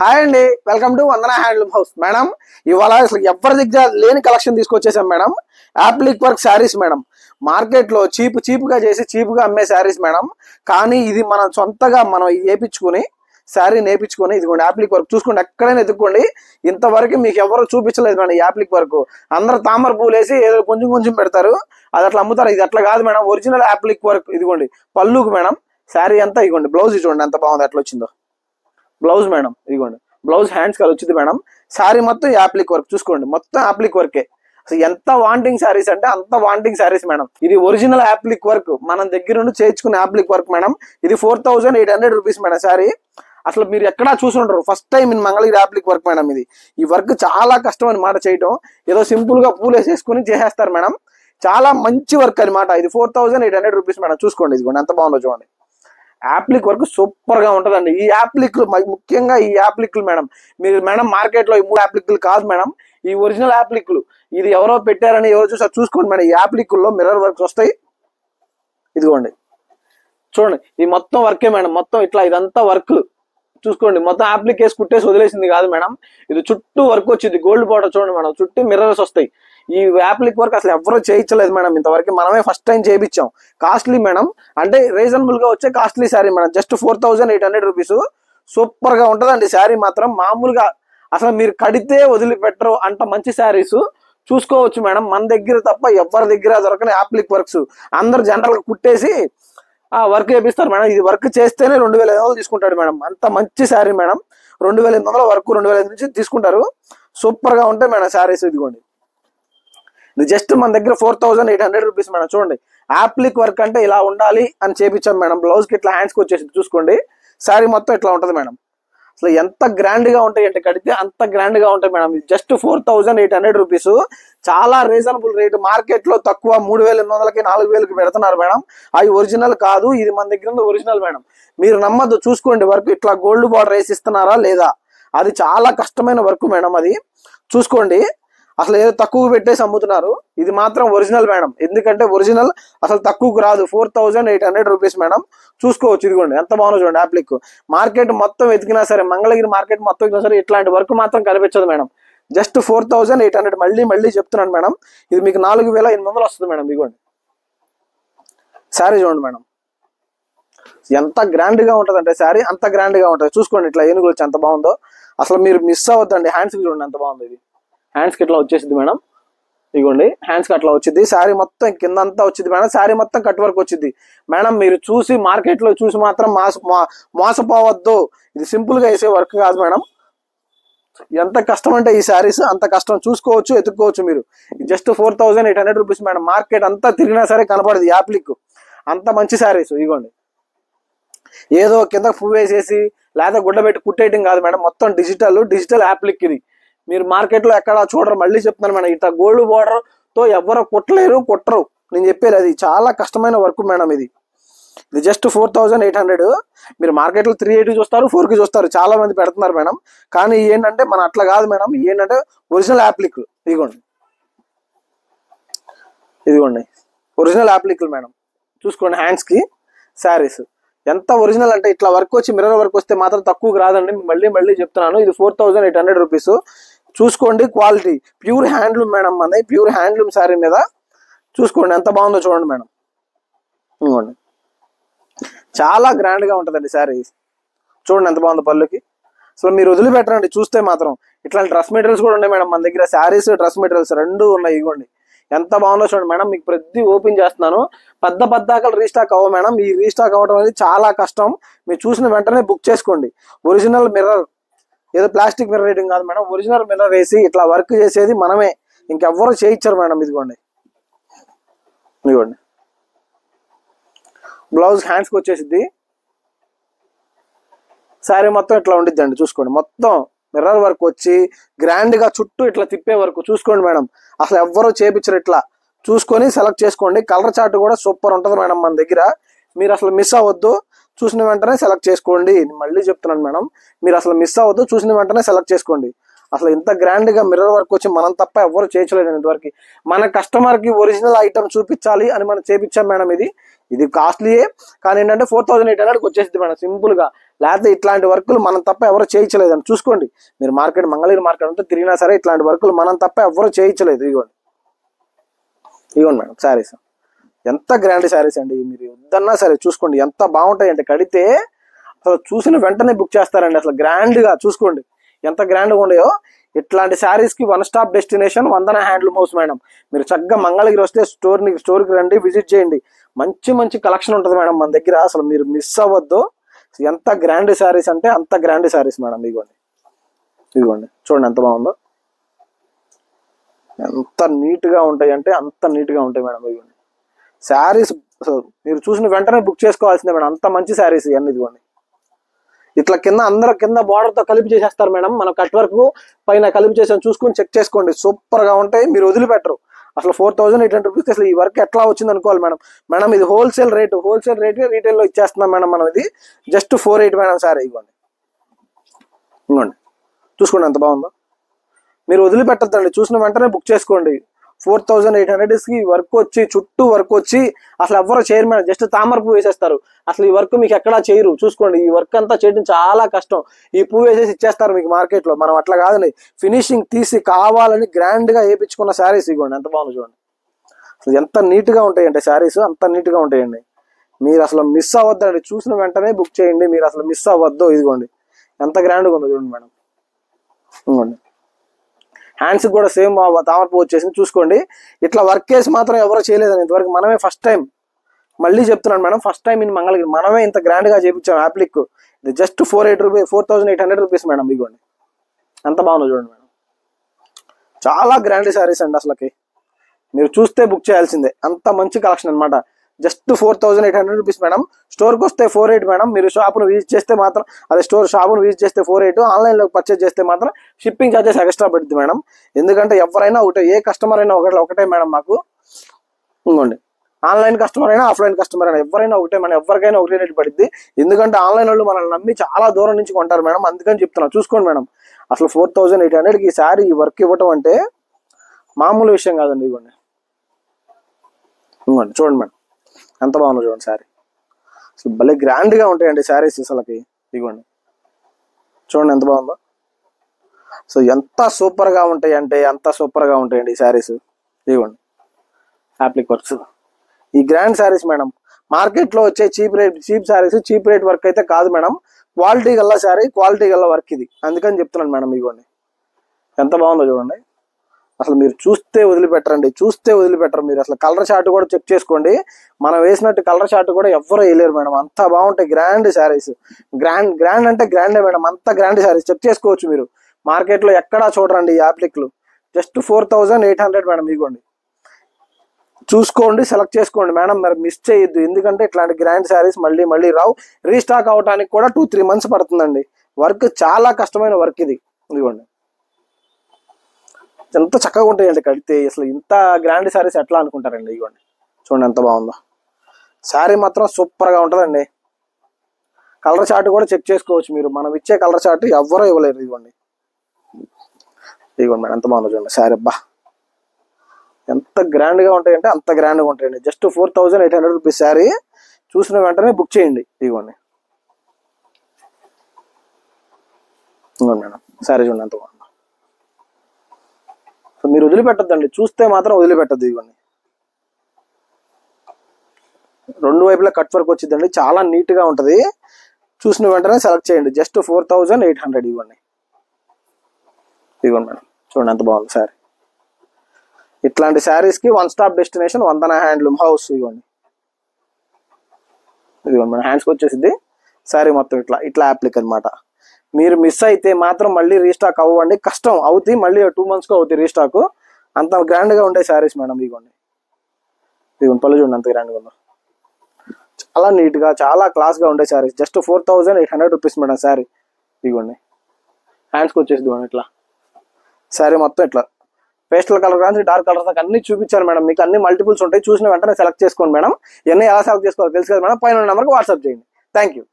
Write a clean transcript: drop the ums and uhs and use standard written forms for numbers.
Hi అండి, welcome to Vandana handloom house. Madam ఇవాళ అసలు ఎవరి దగ్గర లేని కలెక్షన్ తీసుకొచ్చేసాం madam. Applique work saris madam. మార్కెట్లో చీప్గా చేసి చీప్గా అమ్మే శారీస్ మేడం. కానీ ఇది మనం సొంతగా మనం వేయించుకుని శారీ నేర్పించుకొని ఇదిగోండి యాప్లిక్ వర్క్ చూసుకోండి, ఎక్కడైనా ఎత్తుక్కోండి. ఇంతవరకు మీకు ఎవరు చూపించలేదు మేడం యాప్లిక్ వర్క్. అందరు తామర పూలు వేసి ఏదో కొంచెం కొంచెం పెడతారు, అది అట్లా అమ్ముతారు. ఇది అట్లా కాదు మేడం, ఒరిజినల్ యాప్లిక్ వర్క్. ఇదిగోండి పళ్ళుకు మేడం శారీ అంతా ఇదిగోండి, బ్లౌజ్ చూడండి ఎంత బాగుంది, ఎట్లా వచ్చిందో బ్లౌజ్ మేడం. ఇదిగోండి బ్లౌజ్ హ్యాండ్స్ కలిసి వచ్చింది మేడం. శారీ మొత్తం యాప్లిక్ వర్క్ చూసుకోండి, మొత్తం యాప్లిక్ వర్కే. అసలు ఎంత వాంటింగ్ శారీస్ అంటే అంత వాంటింగ్ శారీస్ మేడం. ఇది ఒరిజినల్ యాప్లిక్ వర్క్, మన దగ్గర నుండి చేయించుకున్న యాప్లిక్ వర్క్ మేడం. ఇది 4800 రూపీస్ మేడం శారీ. అసలు మీరు ఎక్కడా చూసుంటారు, first time in Mangalagiri appliqué work madam. ఇది ఈ వర్క్ చాలా కష్టం అనమాట చేయటం. ఏదో సింపుల్ గా పూలు వేసేసుకుని చేసేస్తారు మేడం. చాలా మంచి వర్క్ అనమాట. ఇది 4800 రూపీస్ మేడం. చూసుకోండి ఇదిగోండి ఎంత బాగుందో చూడండి. యాప్లిక్ వర్క్ సూపర్ గా ఉంటదండి. ఈ యాప్లిక్ ముఖ్యంగా ఈ యాప్లిక్లు మేడం, మీరు మేడం మార్కెట్ లో ఈ 3 యాప్లిక్లు కాదు మేడం, ఈ ఒరిజినల్ యాప్లిక్లు. ఇది ఎవరో పెట్టారని ఎవరు చూసారు చూసుకోండి మేడం. ఈ యాప్లిక్లో మిర్రర్ వర్క్స్ వస్తాయి. ఇదిగోండి చూడండి, ఇది మొత్తం వర్కే మేడం. మొత్తం ఇట్లా ఇదంతా వర్క్ చూసుకోండి. మొత్తం యాప్లిక్ వేసి కుట్టేసి వదిలేసింది కాదు మేడం. ఇది చుట్టూ వర్క్ వచ్చింది, గోల్డ్ బార్డర్ చూడండి మేడం, చుట్టూ మిర్రర్స్ వస్తాయి. ఈ యాప్లిక్ వర్క్ అసలు ఎవరో చేయించలేదు మేడం ఇంతవరకు, మనమే ఫస్ట్ టైం చేయించాం. కాస్ట్లీ మేడం, అంటే రీజనబుల్ గా వచ్చే costly sari madam. Just 4800 rupees. Super గా ఉంటదండి శారీ మాత్రం. మామూలుగా అసలు మీరు కడితే వదిలిపెట్టరు అంత మంచి శారీస్ చూసుకోవచ్చు మేడం. మన దగ్గర తప్ప ఎవరి దగ్గర దొరకని యాప్లిక్ వర్క్స్. అందరు జనరల్ గా కుట్టేసి వర్క్ చేపిస్తారు మేడం. ఇది వర్క్ చేస్తేనే 2500 తీసుకుంటాడు మేడం. అంత మంచి శారీ మేడం. 2800 వర్క్ 2500 నుంచి తీసుకుంటారు. సూపర్ గా ఉంటాయి మేడం శారీస్. ఇదిగోండి ఇది జస్ట్ మన దగ్గర 4800 రూపీస్ మేడం. చూడండి యాప్లిక్ వర్క్ అంటే ఇలా ఉండాలి అని చేపించాం మేడం. బ్లౌజ్ కి ఇట్లా హ్యాండ్స్ కి వచ్చేసి చూసుకోండి. శారీ మొత్తం ఇట్లా ఉంటది మేడం. అసలు ఎంత గ్రాండ్ గా ఉంటాయి అంటే కడితే అంత గ్రాండ్ గా ఉంటాయి మేడం. Just 4800 rupees. చాలా రీజనబుల్ రేట్. మార్కెట్ లో తక్కువ 3800కి 4000కి పెడుతున్నారు మేడం. అవి ఒరిజినల్ కాదు, ఇది మన దగ్గర ఒరిజినల్ మేడం. మీరు నమ్మద్దు, చూసుకోండి వర్క్ ఇట్లా గోల్డ్ బార్డర్ వేసి ఇస్తున్నారా లేదా. అది చాలా కష్టమైన వర్క్ మేడం. అది చూసుకోండి, అసలు ఏదో తక్కువ పెట్టేసి అమ్ముతున్నారు. ఇది మాత్రం ఒరిజినల్ మేడం. ఎందుకంటే ఒరిజినల్ అసలు తక్కువకు రాదు. 4800 రూపీస్ మేడం. చూసుకోవచ్చు. ఇదిగోండి ఎంత బాగుందో చూడండి యాప్లిక్. మార్కెట్ మొత్తం వెతికినా సరే, మంగళగిరి మార్కెట్ మొత్తం వెతికినా సరే ఇట్లాంటి వర్క్ మాత్రం కనిపించదు మేడం. జస్ట్ 4800. మళ్ళీ చెప్తున్నాను మేడం, ఇది మీకు 4800 వస్తుంది మేడం. ఇదిగోండి శారీ చూడండి మేడం, ఎంత గ్రాండ్ గా ఉంటది అంటే శారీ అంత గ్రాండ్ గా ఉంటది. చూసుకోండి ఇట్లా ఏనుగులు వచ్చి ఎంత బాగుందో. అసలు మీరు మిస్ అవ్వద్దండి. హ్యాండ్స్ కి చూడండి ఎంత బాగుందో. ఇది హ్యాండ్స్ కి ఇట్లా వచ్చేసింది మేడం. ఇదిగోండి హ్యాండ్స్ కి అట్లా వచ్చింది. శారీ మొత్తం కింద అంతా వచ్చింది మేడం. శారీ మొత్తం కట్ వర్క్ వచ్చింది మేడం. మీరు చూసి మార్కెట్ లో చూసి మాత్రం మోసపోవద్దు. ఇది సింపుల్ గా వేసే వర్క్ కాదు మేడం. ఎంత కష్టం అంటే ఈ శారీస్ అంత కష్టం. చూసుకోవచ్చు, ఎత్తుక్కోవచ్చు మీరు. Just 4800 rupees madam. మార్కెట్ అంతా తిరిగినా సరే కనపడదు యాప్లిక్. అంత మంచి శారీస్. ఇదిగోండి ఏదో కింద పువ్వు వేసేసి లేదా గుడ్డ పెట్టి కుట్టేయటం కాదు మేడం. మొత్తం డిజిటల్ యాప్లిక్. ఇది మీరు మార్కెట్ లో ఎక్కడ చూడరు. మళ్ళీ చెప్తున్నాను మేడం, ఇట్లా గోల్డ్ బార్డర్ తో ఎవరు కుట్టరు. నేను చెప్పేది అది చాలా కష్టమైన వర్క్ మేడం. ఇది జస్ట్ 4800. మీరు మార్కెట్ లో 380 చూస్తారు, 4కి చూస్తారు, చాలా మంది పెడుతున్నారు మేడం. కానీ ఏంటంటే మన అట్లా కాదు మేడం. ఏంటంటే ఒరిజినల్ యాప్లిక్. ఇదిగోండి ఒరిజినల్ యాప్లిక్లు మేడం. చూసుకోండి హ్యాండ్స్ కి శారీస్ ఎంత ఒరిజినల్ అంటే ఇట్లా వర్క్ వచ్చి మిర్రర్ వర్క్ వస్తే మాత్రం తక్కువకి రాదండి. మళ్ళీ చెప్తున్నాను, ఇది 4800 రూపీస్. చూసుకోండి క్వాలిటీ ప్యూర్ హ్యాండ్లూమ్ మేడం. మనది ప్యూర్ హ్యాండ్లూమ్ శారీ మీద చూసుకోండి ఎంత బాగుందో చూడండి మేడం. ఇదిగోండి చాలా గ్రాండ్ గా ఉంటుందండి శారీ. చూడండి ఎంత బాగుందో పళ్ళుకి. అసలు మీరు వదిలిపెట్టరండి చూస్తే మాత్రం. ఇట్లాంటి డ్రెస్ మెటీరియల్స్ కూడా ఉన్నాయి మేడం మన దగ్గర. శారీస్ డ్రెస్ మెటీరియల్స్ రెండు ఉన్నాయి. ఇదిగోండి ఎంత బాగుందో చూడండి మేడం. మీకు ప్రతి ఓపెన్ చేస్తున్నాను. పెద్ద రీస్టాక్ అవ్వ మేడం. ఈ రీస్టాక్ అవ్వడం అనేది చాలా కష్టం. మీరు చూసిన వెంటనే బుక్ చేసుకోండి. ఒరిజినల్ మిర్రర్, ఏదో ప్లాస్టిక్ మిర్రర్ రేటింగ్ కాదు మేడం. ఒరిజినల్ మిర్రర్ వేసి ఇట్లా వర్క్ చేసేది మనమే, ఇంకెవ్వరు చేయించారు మేడం. ఇదిగోండి బ్లౌజ్ హ్యాండ్స్ కి వచ్చేసిద్ది. శారీ మొత్తం ఇట్లా ఉండిద్ది అండి. చూసుకోండి మొత్తం మిర్రర్ వర్క్ వచ్చి గ్రాండ్ గా చుట్టూ ఇట్లా తిప్పే వరకు చూసుకోండి మేడం. అసలు ఎవ్వరూ చేపించరు. ఇట్లా చూసుకొని సెలెక్ట్ చేసుకోండి. కలర్ చార్ట్ కూడా సూపర్ ఉంటది మేడం మన దగ్గర. మీరు అసలు మిస్ అవ్వద్దు, చూసిన వెంటనే సెలెక్ట్ చేసుకోండి. మళ్ళీ చెప్తున్నాను మేడం, మీరు అసలు మిస్ అవ్వద్దు, చూసిన వెంటనే సెలెక్ట్ చేసుకోండి. అసలు ఇంత గ్రాండ్ గా మిర్రర్ వర్క్ వచ్చి మనం తప్ప ఎవరు చేయలేదు ఇంతవరకు. మన కస్టమర్ కి ఒరిజినల్ ఐటమ్ చూపించాలి అని మనం చేపించాం మేడం. ఇది కాస్ట్లీయే, కానీ ఏంటంటే 4800కి వచ్చేసింది మేడం. సింపుల్ గా లేకపోతే ఇట్లాంటి వర్కులు మనం తప్ప ఎవరు చేయించలేదండి. చూసుకోండి మీరు మార్కెట్, మంగళగిరి మార్కెట్ అంతా తిరిగినా సరే ఇట్లాంటి వర్కులు మనం తప్ప ఎవరు చేయించలేదు. ఇదిగోండి మేడం శారీస్, ఎంత గ్రాండ్ శారీస్ అండి. మీరు వద్దన్నా సరే చూసుకోండి ఎంత బాగుంటాయంటే, కడితే అసలు చూసిన వెంటనే బుక్ చేస్తారండి. అసలు గ్రాండ్ గా చూసుకోండి ఎంత గ్రాండ్గా ఉన్నాయో. ఇట్లాంటి శారీస్ కి వన్ స్టాప్ డెస్టినేషన్ వందన హ్యాండ్లూమ్ హౌస్ మేడం. మీరు చక్కగా మంగళగిరి వస్తే స్టోర్కి రండి, విజిట్ చేయండి. మంచి మంచి కలెక్షన్ ఉంటుంది మేడం మన దగ్గర, అసలు మీరు మిస్ అవ్వద్దు. ఎంత గ్రాండ్ శారీస్ అంటే అంత గ్రాండ్ శారీస్ మేడం. ఇదిగోండి చూడండి ఎంత బాగుందో, ఎంత నీట్ గా ఉంటాయి అంటే అంత నీట్ గా ఉంటాయి మేడం. ఇదిగోండి శారీస్ మీరు చూసిన వెంటనే బుక్ చేసుకోవాల్సిందే మేడం, అంత మంచి శారీస్ ఇవన్నీ. ఇదిగోండి ఇట్లా కింద అందరూ కింద బార్డర్ తో కలిపి చేసేస్తారు మేడం. మనం కట్ వర్క్ పైన కలిపి చేసాం, చూసుకొని చెక్ చేసుకోండి, సూపర్ గా ఉంటాయి. మీరు వదిలిపెట్టరు అసలు. 4800 రూపీస్ అసలు ఈ వర్క్ ఎట్లా వచ్చింది అనుకోవాలి మేడం. ఇది హోల్సేల్ రేట్ రీటైల్ లో ఇచ్చేస్తున్నాం మేడం మనం. ఇది జస్ట్ 48 మేడం సారీ. ఇవ్వండి చూసుకోండి ఎంత బాగుందో. మీరు వదిలిపెట్టద్దండి, చూసిన వెంటనే బుక్ చేసుకోండి. 4800 కి వర్క్ వచ్చి, చుట్టూ వర్క్ వచ్చి అసలు ఎవరు చేయరు మేడం. జస్ట్ తామర పువ్వు వేసేస్తారు, అసలు ఈ వర్క్ మీకు ఎక్కడా చేయరు. చూసుకోండి ఈ వర్క్ అంతా చేయడం చాలా కష్టం. ఈ పువ్వు వేసేసి ఇచ్చేస్తారు మీకు మార్కెట్ లో. మనం అట్లా కాదండి, ఫినిషింగ్ తీసి కావాలని గ్రాండ్ గా వేయించుకున్న శారీస్. ఇవ్వండి ఎంత బాగుంది చూడండి, అసలు ఎంత నీట్ గా ఉంటాయండి శారీస్, అంత నీట్ గా ఉంటాయండి. మీరు అసలు మిస్ అవ్వద్దండి, చూసిన వెంటనే బుక్ చేయండి, మీరు అసలు మిస్ అవ్వద్దు. ఇదిగోండి ఎంత గ్రాండ్గా ఉందో చూడండి మేడం. ఇదిగోండి హ్యాండ్స్ కూడా సేమ్ తామరపు వచ్చేసింది. చూసుకోండి ఇట్లా వర్క్ చేసి మాత్రం ఎవరో చేయలేదని ఇంతవరకు, మనమే ఫస్ట్ టైం. మళ్ళీ చెప్తున్నాను madam, first time in Mangalagiri మనమే ఇంత గ్రాండ్ గా చేయించాం యాప్లిక్. ఇది జస్ట్ 4800 రూపీస్ మేడం. ఇదిగోండి ఎంత బాగుందో చూడండి మేడం, చాలా గ్రాండ్ శారీస్ అండి. అసలుకి మీరు చూస్తే బుక్ చేయాల్సిందే, అంత మంచి కలెక్షన్ అనమాట. Just 4800 rupees madam. స్టోర్కి వస్తే 48 మేడం. మీరు షాప్ను విజిట్ చేస్తే మాత్రం, అదే షాప్ను విజిట్ చేస్తే 48, ఆన్లైన్లో పర్చేజ్ చేస్తే మాత్రం షిప్పింగ్ ఛార్జెస్ ఎక్స్ట్రా పడుతుంది మేడం. ఎందుకంటే ఎవరైనా ఒకటే, ఏ కస్టమర్ అయినా ఒకటే మేడం మాకు. ఇంకోండి ఆన్లైన్ కస్టమర్ అయినా ఆఫ్లైన్ కస్టమర్ అయినా ఎవరైనా ఒకటే మేడం, ఎవరికైనా ఒకటే రేట్ పడుద్ది. ఎందుకంటే ఆన్లైన్ వాళ్ళు మనల్ని నమ్మి చాలా దూరం నుంచి కొంటారు మేడం, అందుకని చెప్తున్నా. చూసుకోండి మేడం అసలు 4800కి ఈ శారీ ఈ వర్క్ ఇవ్వటం అంటే మామూలు విషయం కాదండి. ఇదిగోండి చూడండి మేడం ఎంత బాగుందో చూడండి శారీ, అసలు భలే గ్రాండ్ గా ఉంటాయండి శారీస్ అసలుకి. ఇదిగోండి చూడండి ఎంత బాగుందో. సో ఎంత సూపర్ గా ఉంటాయి అంటే అంత సూపర్ గా ఉంటాయండి ఈ శారీస్. ఇదిగోండి యాప్లిక్ వర్క్స్, ఈ గ్రాండ్ శారీస్ మేడం. మార్కెట్ లో వచ్చే cheap saris, cheap rate work అయితే కాదు madam. Quality Galla sari, quality Galla work ఇది, అందుకని చెప్తున్నాను మేడం. ఇదిగోండి ఎంత బాగుందో చూడండి, అసలు మీరు చూస్తే వదిలిపెట్టరు మీరు. అసలు కలర్ చార్ట్ కూడా చెక్ చేసుకోండి, మనం వేసినట్టు కలర్ చార్ట్ కూడా ఎవ్వరూ వేయలేరు మేడం, అంత బాగుంటాయి గ్రాండ్ శారీస్. గ్రాండ్ అంటే గ్రాండే మేడం, అంత గ్రాండ్ శారీస్ చెక్ చేసుకోవచ్చు మీరు. మార్కెట్ లో ఎక్కడా చూడరండి ఈ యాప్లిక్లు. Just 4800 madam. ఇదిగోండి చూసుకోండి, సెలెక్ట్ చేసుకోండి మేడం, మరి మిస్ చేయొద్దు. ఎందుకంటే ఇట్లాంటి గ్రాండ్ శారీస్ మళ్ళీ రావు. రీస్టాక్ అవడానికి కూడా 2-3 మంత్స్ పడుతుందండి. వర్క్ చాలా కష్టమైన వర్క్ ఇది. ఇదిగోండి ఎంత చక్కగా ఉంటాయండి కడితే, అసలు ఇంత గ్రాండ్ శారీస్ ఎట్లా అనుకుంటారండి. ఇదిగోండి చూడండి ఎంత బాగుందో శారీ, మాత్రం సూపర్ గా ఉంటుందండి. కలర్ చార్ట్ కూడా చెక్ చేసుకోవచ్చు మీరు, మనం ఇచ్చే కలర్ చార్ట్ ఎవ్వరూ ఇవ్వలేరు. ఇదిగోండి మేడం ఎంత బాగుందో చూడండి శారీ. అబ్బా ఎంత గ్రాండ్ గా ఉంటాయంటే అంత గ్రాండ్ గా ఉంటాయండి. జస్ట్ 4800 రూపీస్ శారీ, చూసిన వెంటనే బుక్ చేయండి. ఇదిగోండి మేడం శారీ చూడండి ఎంత బాగుందో. మీరు వదిలిపెట్టద్దండి, చూస్తే మాత్రం వదిలిపెట్టద్దు. ఇదిగోండి రెండు వైపులా కట్ వర్క్ వచ్చిందండి, చాలా నీట్ గా ఉంటది. చూసిన వెంటనే సెలెక్ట్ చేయండి. జస్ట్ 4800. ఇవ్వండి మేడం చూడండి ఎంత బాగుంది శారీ. ఇట్లాంటి శారీస్ కి వన్ స్టాప్ డెస్టినేషన్ వందన హ్యాండ్లూమ్ హౌస్. ఇదిగోండి మన హ్యాండ్స్కి వచ్చేసింది శారీ మొత్తం ఇట్లా యాప్లిక్ అనమాట. మీరు మిస్ అయితే మాత్రం మళ్ళీ రీస్టాక్ అవ్వండి, కష్టం అవుతాయి. మళ్ళీ 2 months అవుతాయి రీస్టాక్. అంత గ్రాండ్ గా ఉండే శారీస్ మేడం. ఇదిగోండి పళ్ళు చూడండి అంత గ్రాండ్ గా ఉందో, చాలా నీట్ గా చాలా క్లాస్ గా ఉండే saris. Just 4800 rupees madam sari. ఇదిగోండి హ్యాండ్స్కి వచ్చేసి ఇట్లా శారీ మొత్తం ఇట్లా పేస్టల్ కలర్ కానీ డార్క్ కలర్స్ దాకా అన్ని చూపించారు మేడం. మీకు అన్ని మల్టిపుల్స్ ఉంటాయి, చూసిన వెంటనే సెలెక్ట్ చేసుకోండి మేడం. ఇవన్నీ ఎలా సెలెక్ట్ చేసుకోవాలో తెలుసు కదా మేడం, పైన నెంబర్కి వాట్సాప్ చేయండి. Thank you.